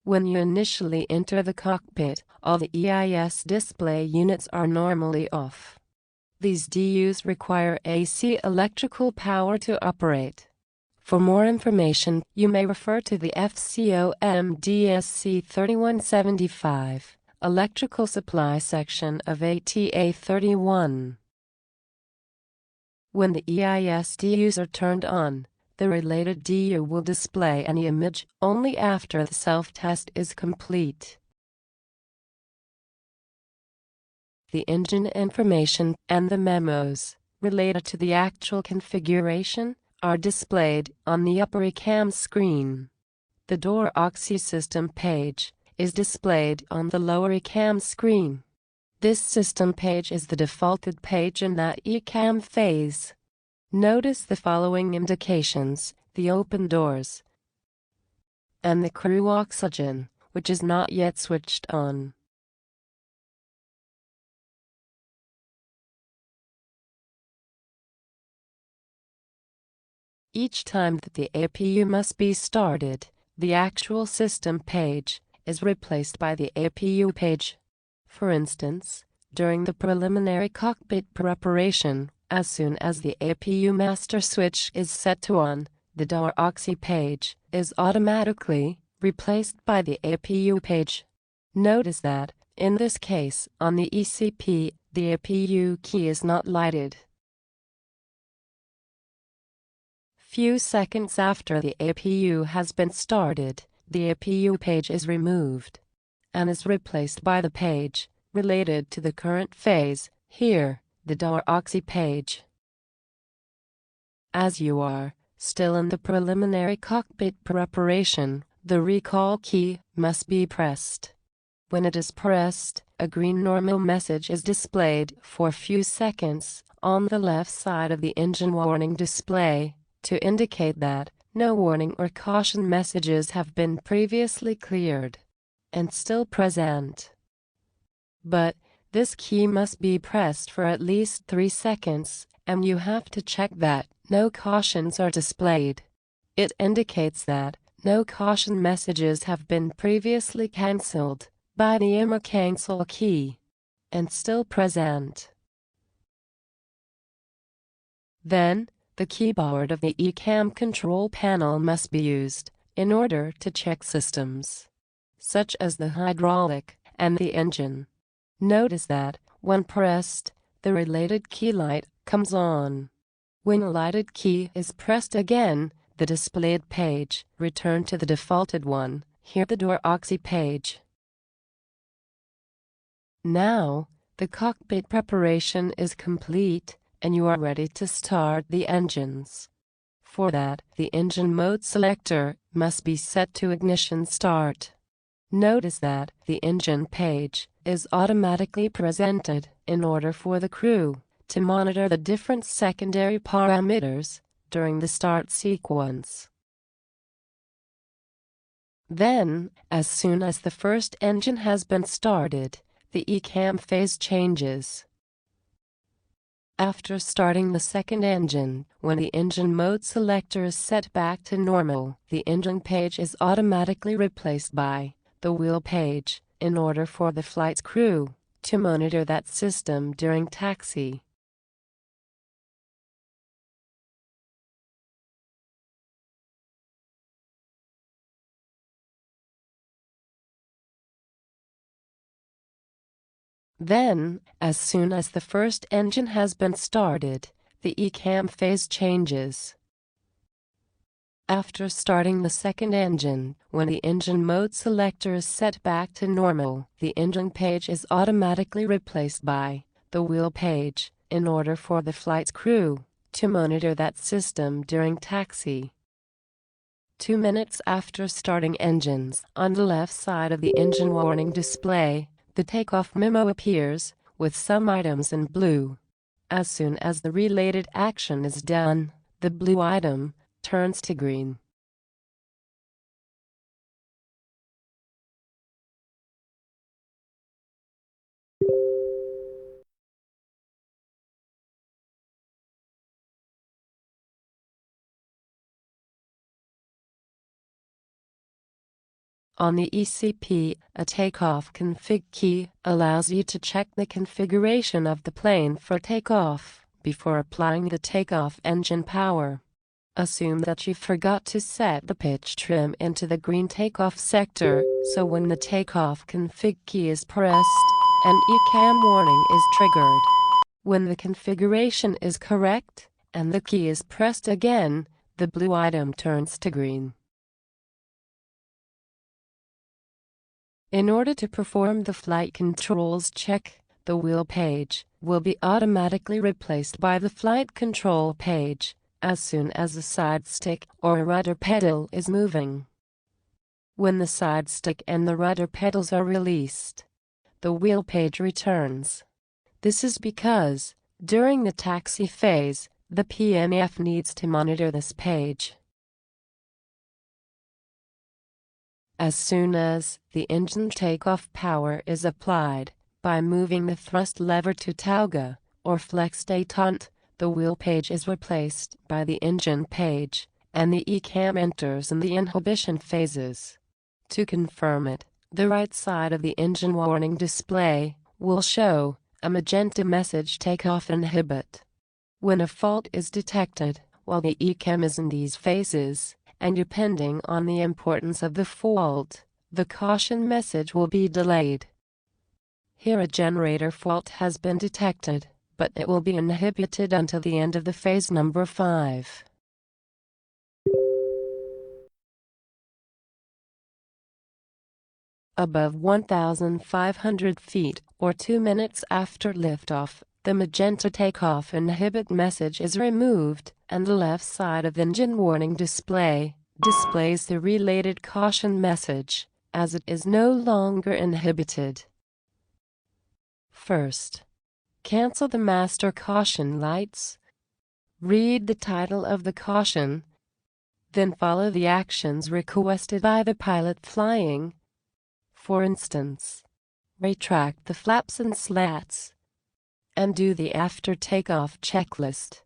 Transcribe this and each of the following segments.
When you initially enter the cockpit, all the EIS display units are normally off. These DUs require AC electrical power to operate. For more information, you may refer to the FCOM DSC 3175, Electrical Supply section of ATA 31. When the EIS DUs are turned on, the related DU will display any image only after the self-test is complete. The engine information and the memos related to the actual configuration are displayed on the upper ECAM screen. The door oxy system page is displayed on the lower ECAM screen. This system page is the defaulted page in that ECAM phase. Notice the following indications: the open doors and the crew oxygen, which is not yet switched on. Each time that the APU must be started, the actual system page is replaced by the APU page. For instance, during the preliminary cockpit preparation, as soon as the APU master switch is set to on, the door oxy page is automatically replaced by the APU page. Notice that, in this case, on the ECP, the APU key is not lighted. Few seconds after the APU has been started, the APU page is removed and is replaced by the page related to the current phase, here, the door oxy page. As you are still in the preliminary cockpit preparation, the recall key must be pressed. When it is pressed, a green normal message is displayed for a few seconds on the left side of the engine warning display to indicate that no warning or caution messages have been previously cleared and still present. But this key must be pressed for at least 3 seconds, and you have to check that no cautions are displayed. It indicates that no caution messages have been previously cancelled by the IMA cancel key and still present. Then, the keyboard of the ECAM control panel must be used in order to check systems, such as the hydraulic and the engine. Notice that, when pressed, the related key light comes on. When a lighted key is pressed again, the displayed page returns to the defaulted one, here the door oxy page. Now, the cockpit preparation is complete, and you are ready to start the engines. For that, the engine mode selector must be set to ignition start. Notice that the engine page is automatically presented in order for the crew to monitor the different secondary parameters during the start sequence. Then, as soon as the first engine has been started, the ECAM phase changes. After starting the second engine, when the engine mode selector is set back to normal, the engine page is automatically replaced by the wheel page in order for the flight crew to monitor that system during taxi. Then, as soon as the first engine has been started, the ECAM phase changes. After starting the second engine, when the engine mode selector is set back to normal, the engine page is automatically replaced by the wheel page in order for the flight crew to monitor that system during taxi. 2 minutes after starting engines, on the left side of the engine warning display, the takeoff memo appears, with some items in blue. As soon as the related action is done, the blue item turns to green. On the ECP, a takeoff config key allows you to check the configuration of the plane for takeoff before applying the takeoff engine power. Assume that you forgot to set the pitch trim into the green takeoff sector, so when the takeoff config key is pressed, an ECAM warning is triggered. When the configuration is correct, and the key is pressed again, the blue item turns to green. In order to perform the flight controls check, the wheel page will be automatically replaced by the flight control page as soon as the side stick or rudder pedal is moving. When the side stick and the rudder pedals are released, the wheel page returns. This is because, during the taxi phase, the PMF needs to monitor this page. As soon as the engine takeoff power is applied, by moving the thrust lever to tauge, or flex détente, the wheel page is replaced by the engine page, and the ECAM enters in the inhibition phases. To confirm it, the right side of the engine warning display will show a magenta message takeoff inhibit. When a fault is detected, while the ECAM is in these phases, and depending on the importance of the fault, the caution message will be delayed. Here a generator fault has been detected, but it will be inhibited until the end of the phase number 5. Above 1,500 feet, or 2 minutes after liftoff, the magenta takeoff inhibit message is removed, and the left side of engine warning display displays the related caution message, as it is no longer inhibited. First, cancel the master caution lights. Read the title of the caution, then follow the actions requested by the pilot flying. For instance, retract the flaps and slats, and do the after takeoff checklist.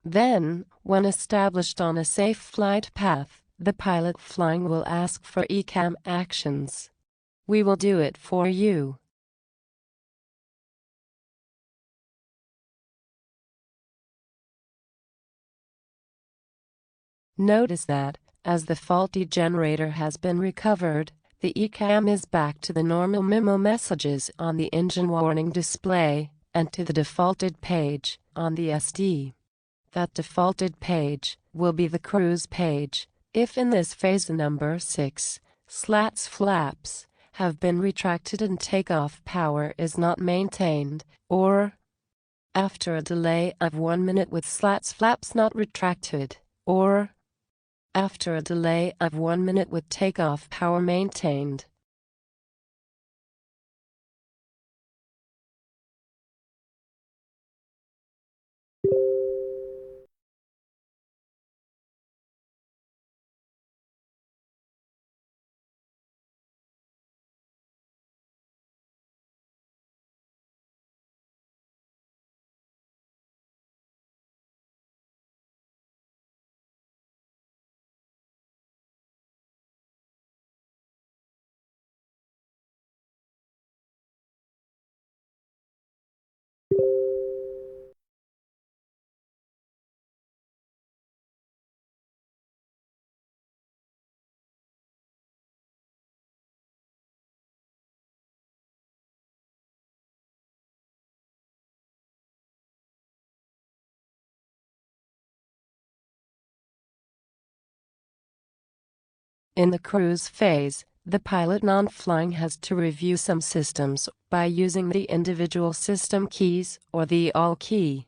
Then, when established on a safe flight path, the pilot flying will ask for ECAM actions. We will do it for you. Notice that, as the faulty generator has been recovered, the ECAM is back to the normal memo messages on the engine warning display, and to the defaulted page on the SD. That defaulted page will be the cruise page, if in this phase number 6, slats flaps have been retracted and takeoff power is not maintained, or after a delay of 1 minute with slats flaps not retracted, or after a delay of 1 minute with takeoff power maintained. In the cruise phase, the pilot non-flying has to review some systems by using the individual system keys or the ALL key.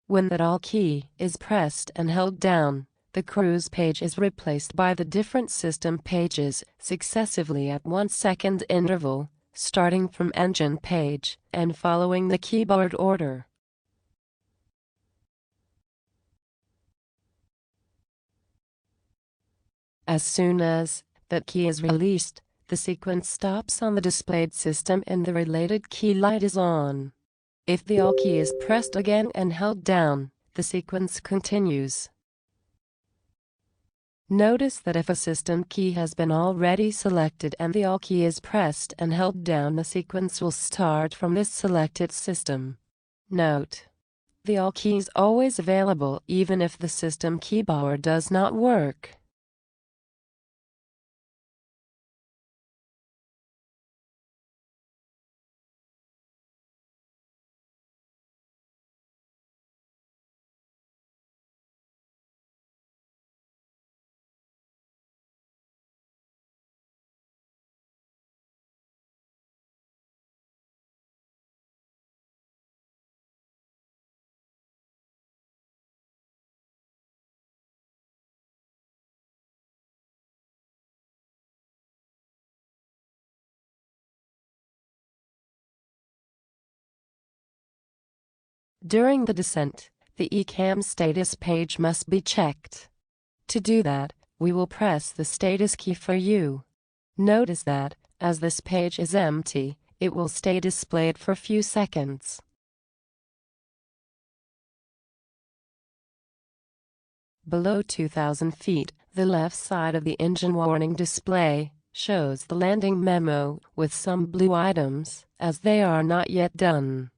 When that ALL key is pressed and held down, the cruise page is replaced by the different system pages successively at 1 second interval, starting from engine page and following the keyboard order. As soon as that key is released, the sequence stops on the displayed system and the related key light is on. If the ALL key is pressed again and held down, the sequence continues. Notice that if a system key has been already selected and the Alt key is pressed and held down, the sequence will start from this selected system. Note: the Alt key is always available even if the system keybar does not work. During the descent, the ECAM status page must be checked. To do that, we will press the status key for you. Notice that, as this page is empty, it will stay displayed for a few seconds. Below 2,000 feet, the left side of the engine warning display shows the landing memo with some blue items, as they are not yet done.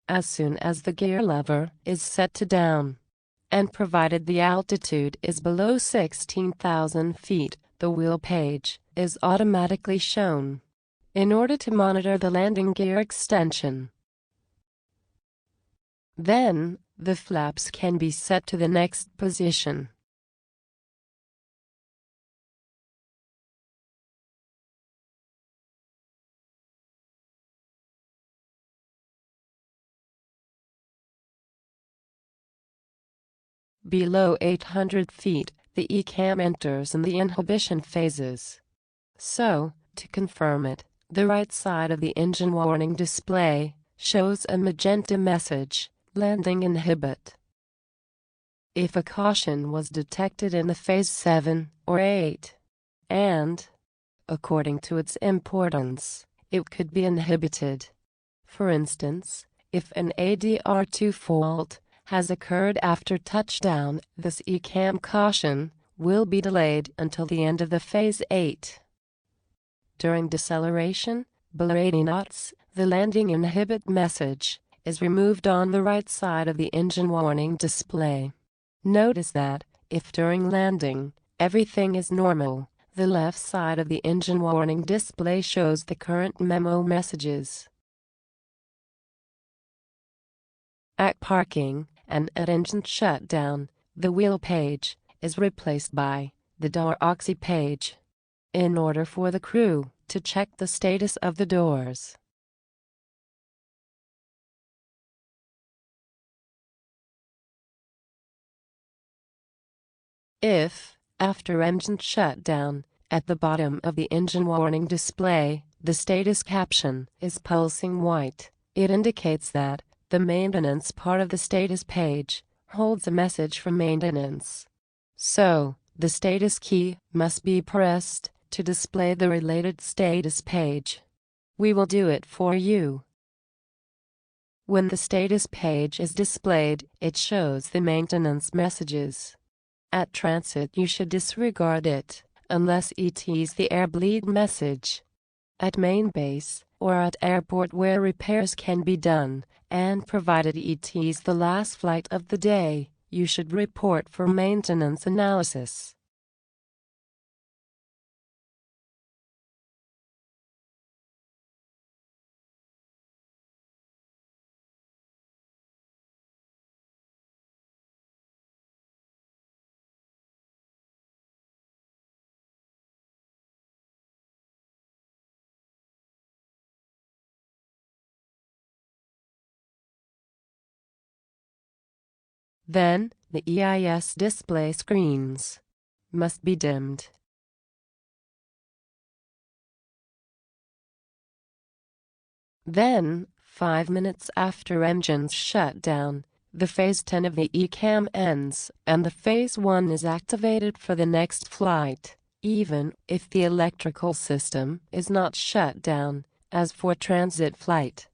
As soon as the gear lever is set to down, and provided the altitude is below 16,000 feet, the wheel page is automatically shown. In order to monitor the landing gear extension, then the flaps can be set to the next position. Below 800 feet, the ECAM enters in the inhibition phases. So, to confirm it, the right side of the engine warning display shows a magenta message, landing inhibit. If a caution was detected in the phase 7 or 8, and, according to its importance, it could be inhibited. For instance, if an ADR2 fault has occurred after touchdown, this ECAM caution will be delayed until the end of the phase 8. During deceleration, below 80 knots, the landing inhibit message is removed on the right side of the engine warning display. Notice that, if during landing, everything is normal, the left side of the engine warning display shows the current memo messages. At parking and at engine shutdown, the wheel page is replaced by the door oxy page, in order for the crew to check the status of the doors. If, after engine shutdown, at the bottom of the engine warning display, the status caption is pulsing white, it indicates that the maintenance part of the status page holds a message for maintenance. So, the status key must be pressed to display the related status page. We will do it for you. When the status page is displayed, it shows the maintenance messages. At transit, you should disregard it, unless it is the air bleed message. At main base, or at airport where repairs can be done, and provided it is the last flight of the day, you should report for maintenance analysis. Then, the EIS display screens must be dimmed. Then, 5 minutes after engines shut down, the phase 10 of the ECAM ends and the phase 1 is activated for the next flight, even if the electrical system is not shut down, as for transit flight.